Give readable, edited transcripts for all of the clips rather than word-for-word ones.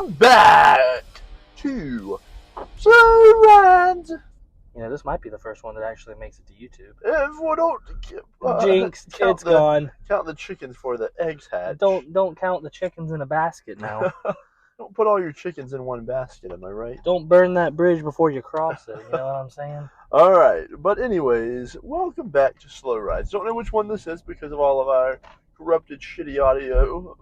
Welcome back to Slow Rides. You know, this might be the first one that actually makes it to YouTube. If we don't Jinx, it's gone. Count the chickens for the eggs hatch. Don't count the chickens in a basket now. Don't put all your chickens in one basket, am I right? Don't burn that bridge before you cross it, you know what I'm saying? Alright, but anyways, welcome back to Slow Rides. Don't know which one this is because of all of our corrupted, shitty audio.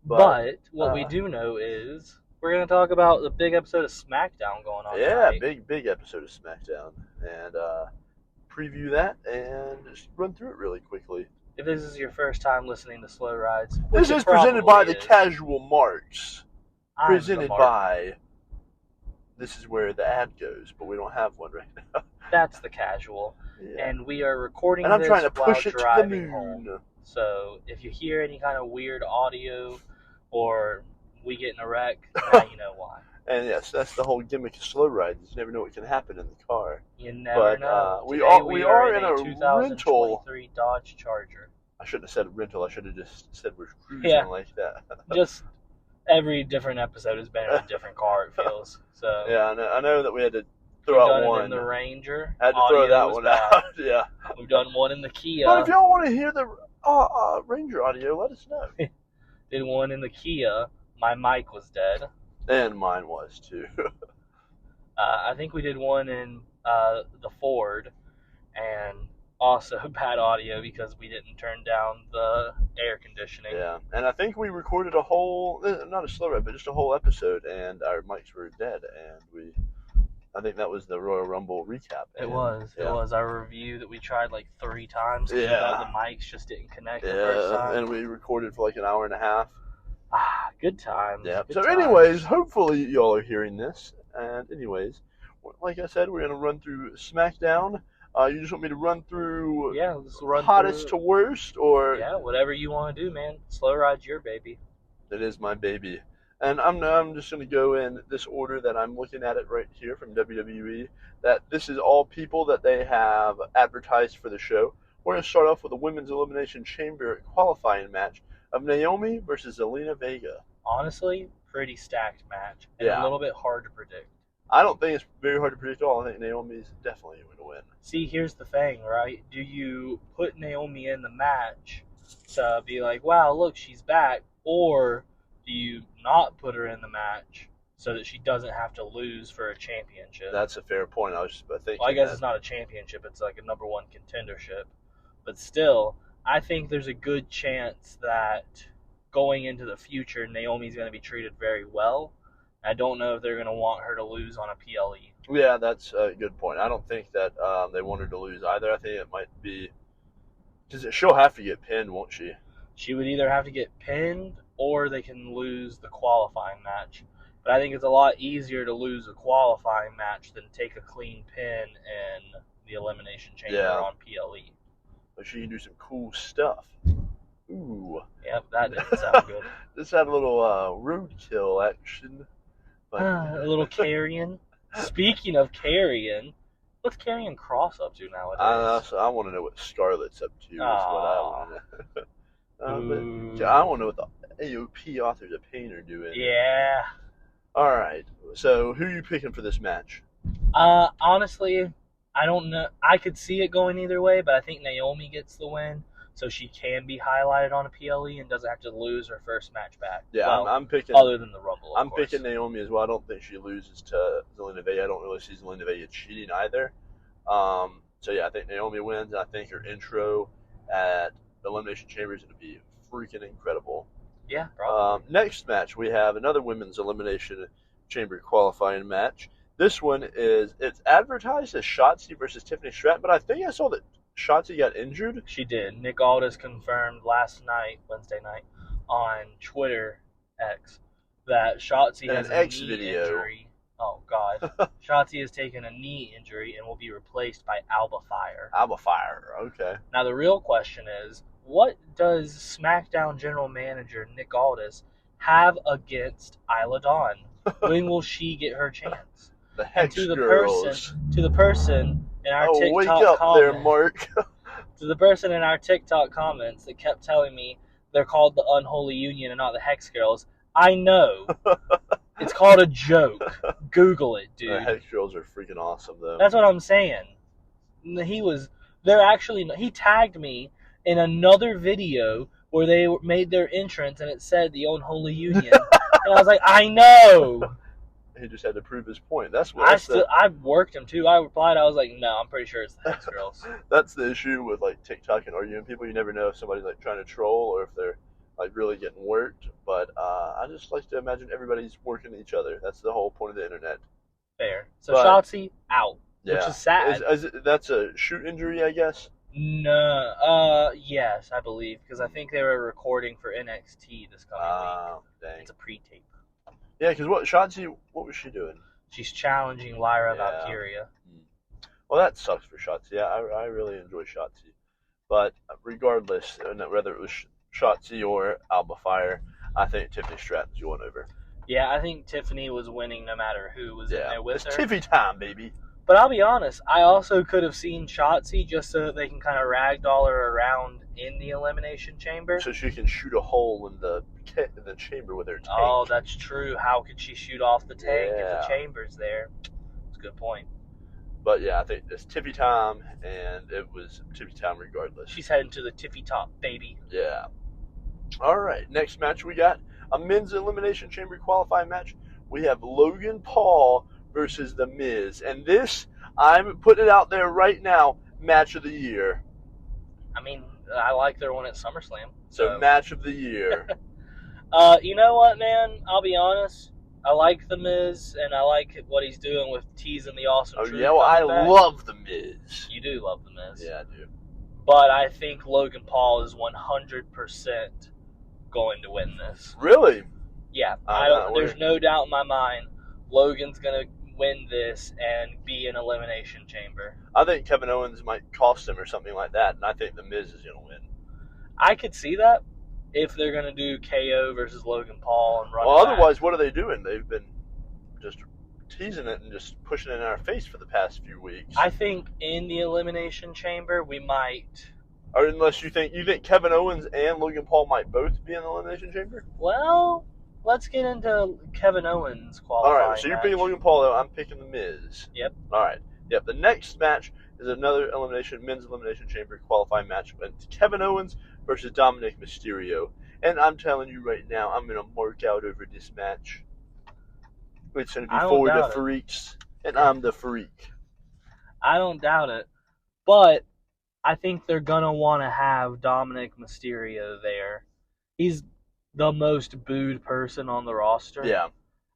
But what we do know is we're going to talk about the big episode of Smackdown going on tonight. big episode of Smackdown. And preview that and just run through it really quickly. If this is your first time listening to Slow Rides, this is presented by the CasualMarks. Presented by... This is where the ad goes, but we don't have one right now. That's the Casual. Yeah. And we are recording and I'm this trying to push while it driving to the moon. home. So if you hear any kind of weird audio or we get in a wreck, now you know why. And yes, that's the whole gimmick of Slow Rides. You never know what can happen in the car. You never know. We are in a 2023 rental. Dodge Charger. I shouldn't have said rental. I should have just said we're cruising like that. Just every different episode has been in a different car, it feels. So yeah, I know that we had to throw out one. In the Ranger. I had to throw that one out. Yeah. We've done one in the Kia. But if y'all want to hear the Ranger audio, let us know. Did one in the Kia. My mic was dead. And mine was too. I think we did one in the Ford, and also bad audio because we didn't turn down the air conditioning. Yeah, and I think we recorded a whole, not a slow ride, but just a whole episode, and our mics were dead, and I think that was the Royal Rumble recap. It was our review that we tried like 3 times. The mics just didn't connect the first time. And we recorded for like an hour and a half. Good times. Yeah. Anyways, hopefully y'all are hearing this. And anyways, like I said, we're going to run through SmackDown. You just want me to run through hottest to worst? Or yeah, whatever you want to do, man. Slow Ride's your baby. It is my baby. And I'm just going to go in this order that I'm looking at it right here from WWE. That this is all people that they have advertised for the show. We're going to start off with a Women's Elimination Chamber qualifying match of Naomi versus Zelina Vega. Honestly, pretty stacked match. And a little bit hard to predict. I don't think it's very hard to predict at all. I think Naomi's definitely going to win. See, here's the thing, right? Do you put Naomi in the match to be like, wow, look, she's back? Or do you not put her in the match so that she doesn't have to lose for a championship? That's a fair point. I was just thinking. Well, I guess it's not a championship. It's like a number 1 contendership. But still, I think there's a good chance that going into the future, Naomi's going to be treated very well. I don't know if they're going to want her to lose on a PLE. Yeah, that's a good point. I don't think that they want her to lose either. I think it might be... Because she'll have to get pinned, won't she? She would either have to get pinned or they can lose the qualifying match. But I think it's a lot easier to lose a qualifying match than take a clean pin in the Elimination Chamber on PLE. But she can do some cool stuff. Ooh. Yep, that didn't sound good. Just had a little roadkill action. But... a little carrying. Speaking of carrying, what's Karrion Kross up to nowadays? I want to know what Scarlett's up to. Is what I want to know. I want to know what the AOP Authors of Pain are doing. Yeah. All right. So who are you picking for this match? Honestly, I don't know. I could see it going either way, but I think Naomi gets the win. So she can be highlighted on a PLE and doesn't have to lose her first match back. Yeah, well, I'm picking... Other than the Rumble, I'm picking Naomi as well. I don't think she loses to Zelina Vega. I don't really see Zelina Vega cheating either. So, yeah, I think Naomi wins. I think her intro at the Elimination Chamber is going to be freaking incredible. Yeah, probably. Next match, we have another Women's Elimination Chamber qualifying match. This one it's advertised as Shotzi versus Tiffany Stratton, but I think I saw that Shotzi got injured? She did. Nick Aldis confirmed last night, Wednesday night, on Twitter X, that Shotzi has a knee injury. Oh, God. Shotzi has taken a knee injury and will be replaced by Alba Fire. Alba Fire, okay. Now, the real question is, what does SmackDown General Manager Nick Aldis have against Isla Dawn? When will she get her chance? The Hex to the Girls. person in our TikTok wake up comments, there, Mark. to the person in our TikTok comments that kept telling me they're called the Unholy Union and not the Hex Girls, I know It's called a joke. Google it, dude. The Hex girls are freaking awesome, though. That's what I'm saying. He tagged me in another video where they made their entrance and it said the Unholy Union. And I was like, I know. He just had to prove his point. I worked him too. I replied, I was like, no, I'm pretty sure it's the Hex girls. That's the issue with like TikTok and arguing people. You never know if somebody's like trying to troll or if they're like really getting worked. But I just like to imagine everybody's working each other. That's the whole point of the internet. Fair. So Shotzi out, yeah. Which is sad. That's a shoot injury, I guess. No, yes, I believe, because I think they were recording for NXT this coming week. Dang. It's a pre-tape. Yeah, because Shotzi, what was she doing? She's challenging Lyra Valkyria. Well, that sucks for Shotzi. Yeah, I really enjoy Shotzi. But regardless, whether it was Shotzi or Alba Fire, I think Tiffany Stratton's going over. Yeah, I think Tiffany was winning no matter who was in there with her. It's Tiffy time, baby. But I'll be honest, I also could have seen Shotzi just so that they can kind of ragdoll her around in the Elimination Chamber. So she can shoot a hole in the chamber with her tank. Oh, that's true. How could she shoot off the tank if the chamber's there? That's a good point. But yeah, I think it's Tiffy time, and it was Tiffy time regardless. She's heading to the Tiffy top, baby. Yeah. All right, next match we got a men's Elimination Chamber qualifying match. We have Logan Paul versus The Miz. And this, I'm putting it out there right now, match of the year. I mean, I like their one at SummerSlam. So match of the year. You know what, man? I'll be honest. I like The Miz, and I like what he's doing with teasing the Awesome Truth. Oh, yeah, well, I love The Miz. You do love The Miz. Yeah, I do. But I think Logan Paul is 100% going to win this. Really? Yeah. There's no doubt in my mind Logan's going to win this and be in Elimination Chamber. I think Kevin Owens might cost him or something like that, and I think The Miz is going to win. I could see that if they're going to do KO versus Logan Paul and run Well, otherwise, what are they doing? They've been just teasing it and just pushing it in our face for the past few weeks. I think in the Elimination Chamber, we might... Or unless you think Kevin Owens and Logan Paul might both be in the Elimination Chamber? Well, let's get into Kevin Owens qualifying. All right, so you're picking Logan Paul, though. I'm picking The Miz. Yep. All right. Yep. The next match is another men's Elimination Chamber qualifying match. It's Kevin Owens versus Dominic Mysterio. And I'm telling you right now, I'm going to mark out over this match. It's going to be for the freaks, and I'm the freak. I don't doubt it. But I think they're going to want to have Dominic Mysterio there. He's the most booed person on the roster. Yeah.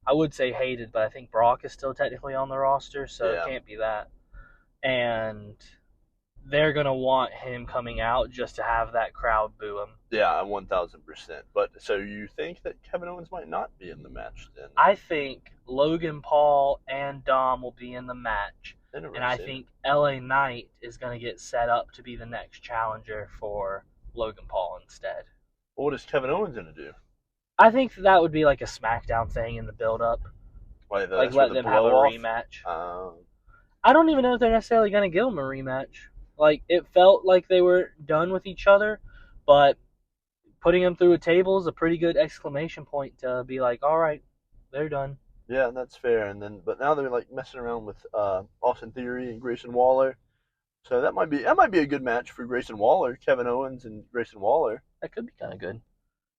I would say hated, but I think Brock is still technically on the roster, so it can't be that. And they're going to want him coming out just to have that crowd boo him. Yeah, 1,000%. But so you think that Kevin Owens might not be in the match then? I think Logan Paul and Dom will be in the match. And I think LA Knight is going to get set up to be the next challenger for Logan Paul instead. Well, what is Kevin Owens going to do? I think that would be like a Smackdown thing in the build-up. Like let them have a rematch. I don't even know if they're necessarily going to give them a rematch. Like, it felt like they were done with each other, but putting them through a table is a pretty good exclamation point to be like, all right, they're done. Yeah, that's fair. But now they're like messing around with Austin Theory and Grayson Waller. So that might be a good match for Grayson Waller, Kevin Owens and Grayson Waller. That could be kind of good.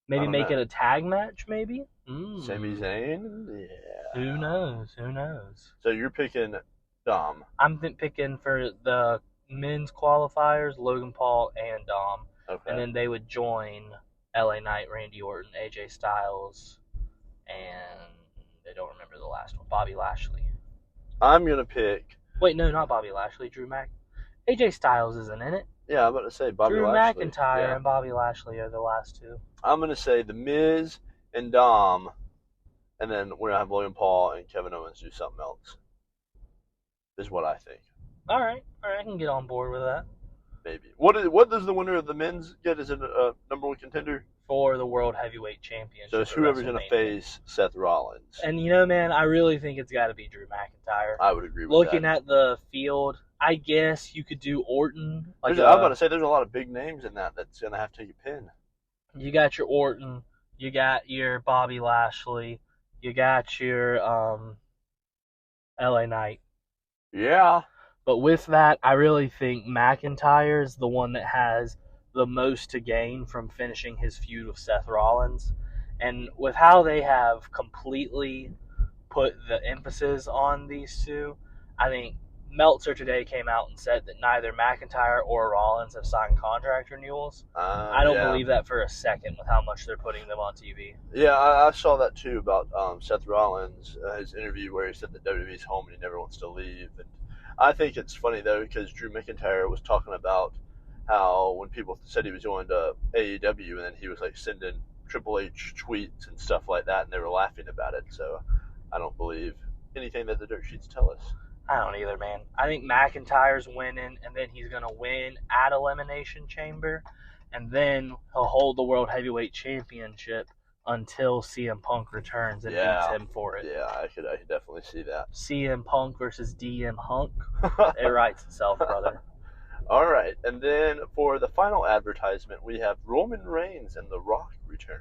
Maybe make it a tag match, maybe? Sami Zayn? Yeah. Who knows? So you're picking Dom. I'm picking for the men's qualifiers, Logan Paul and Dom. Okay. And then they would join LA Knight, Randy Orton, AJ Styles, and I don't remember the last one, Bobby Lashley. I'm going to pick... Wait, no, not Bobby Lashley, Drew Mac. AJ Styles isn't in it. Yeah, I'm about to say Bobby Lashley. Drew McIntyre and Bobby Lashley are the last two. I'm going to say The Miz and Dom, and then we're going to have Logan Paul and Kevin Owens do something else. Is what I think. All right, I can get on board with that. Maybe. What does the winner of the men's get? Is it a number one contender? For the World Heavyweight Championship. So it's whoever's going to face Seth Rollins. And you know, man, I really think it's got to be Drew McIntyre. I would agree with Looking at the field, I guess you could do Orton. I was about to say there's a lot of big names in that's going to have to take a pin. You got your Orton. You got your Bobby Lashley. you got your LA Knight. Yeah. But with that, I really think McIntyre is the one that has the most to gain from finishing his feud with Seth Rollins. And with how they have completely put the emphasis on these two, I think Meltzer today came out and said that neither McIntyre or Rollins have signed contract renewals. I don't believe that for a second with how much they're putting them on TV. Yeah, I saw that too about Seth Rollins, his interview where he said that WWE's home and he never wants to leave. And I think it's funny though because Drew McIntyre was talking about how when people said he was going to AEW and then he was like sending Triple H tweets and stuff like that and they were laughing about it. So I don't believe anything that the dirt sheets tell us. I don't either, man. I think McIntyre's winning, and then he's going to win at Elimination Chamber, and then he'll hold the World Heavyweight Championship until CM Punk returns and beats him for it. Yeah, I could definitely see that. CM Punk versus DM Hunk. It writes itself, brother. All right, and then for the final advertisement, we have Roman Reigns and The Rock return.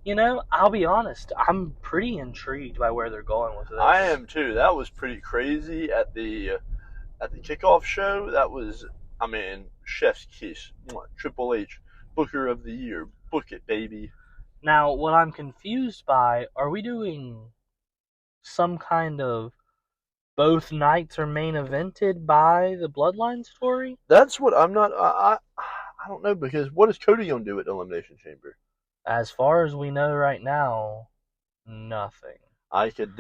You know, I'll be honest. I'm pretty intrigued by where they're going with this. I am too. That was pretty crazy at the kickoff show. That was, I mean, chef's kiss. Triple H, Booker of the Year. Book it, baby. Now, what I'm confused by, are we doing some kind of both nights are main evented by the Bloodline story? That's what I'm not. I don't know because what is Cody gonna do at Elimination Chamber? As far as we know right now, nothing. I could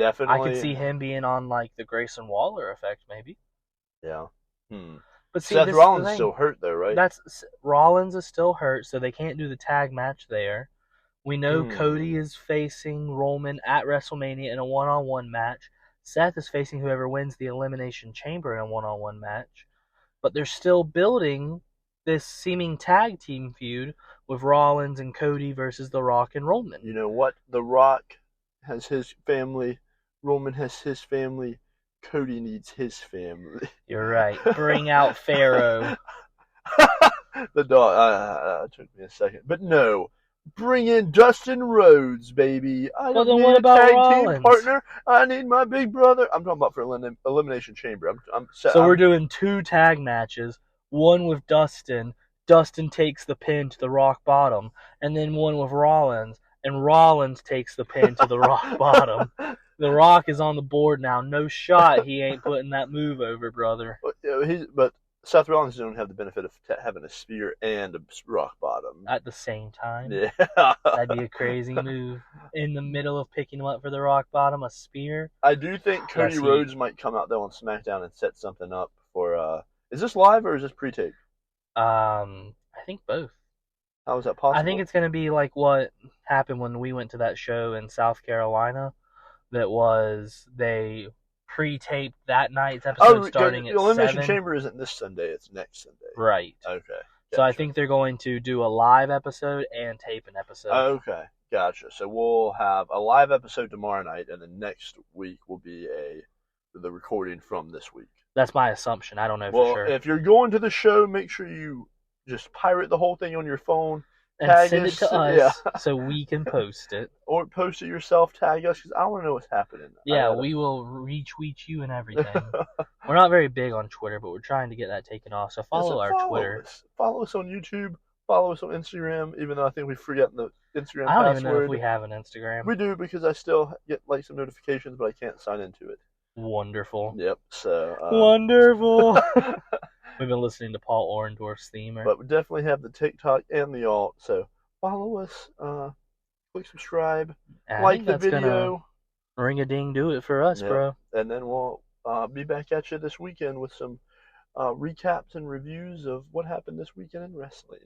see him being on like the Grayson Waller effect, maybe. Yeah. But see, Seth Rollins is still hurt though, right? Rollins is still hurt, so they can't do the tag match there. We know Cody is facing Roman at WrestleMania in a one-on-one match. Seth is facing whoever wins the Elimination Chamber in a one-on-one match. But they're still building this seeming tag team feud with Rollins and Cody versus The Rock and Roman. You know what? The Rock has his family. Roman has his family. Cody needs his family. You're right. Bring out Pharaoh. The dog. Took me a second. But no. Bring in Dustin Rhodes, baby. I don't need a tag team partner. I need my big brother. I'm talking about for Elimination Chamber. We're doing 2 tag matches. One with Dustin. Dustin takes the pin to the Rock Bottom. And then one with Rollins. And Rollins takes the pin to the Rock Bottom. The Rock is on the board now. No shot he ain't putting that move over, brother. But Seth Rollins don't have the benefit of having a spear and a Rock Bottom. At the same time? Yeah. That'd be a crazy move. In the middle of picking him up for the Rock Bottom, a spear. I do think Cody Rhodes might come out, though, on SmackDown and set something up for... is this live or is this pre-tape? I think both. How is that possible? I think it's going to be like what happened when we went to that show in South Carolina. That was, they pre-taped that night's episode starting at 7. The Elimination Chamber isn't this Sunday, it's next Sunday. Right. Okay. Gotcha. So I think they're going to do a live episode and tape an episode. Okay. Gotcha. So we'll have a live episode tomorrow night, and then next week will be the recording from this week. That's my assumption. I don't know for sure. Well, if you're going to the show, make sure you just pirate the whole thing on your phone. And send it to us so we can post it. Or post it yourself, tag us, because I want to know what's happening. Yeah, we will retweet you and everything. We're not very big on Twitter, but we're trying to get that taken off, so follow our Twitter. Follow us on YouTube. Follow us on Instagram, even though I think we've forgotten the Instagram password. I don't even know if we have an Instagram. We do, because I still get like some notifications, but I can't sign into it. Wonderful. Yep, so... Wonderful! We've been listening to Paul Orndorff's theme. But we definitely have the TikTok and the alt, so follow us, click subscribe, like the video. Ring-a-ding do it for us, bro. And then we'll be back at you this weekend with some recaps and reviews of what happened this weekend in wrestling.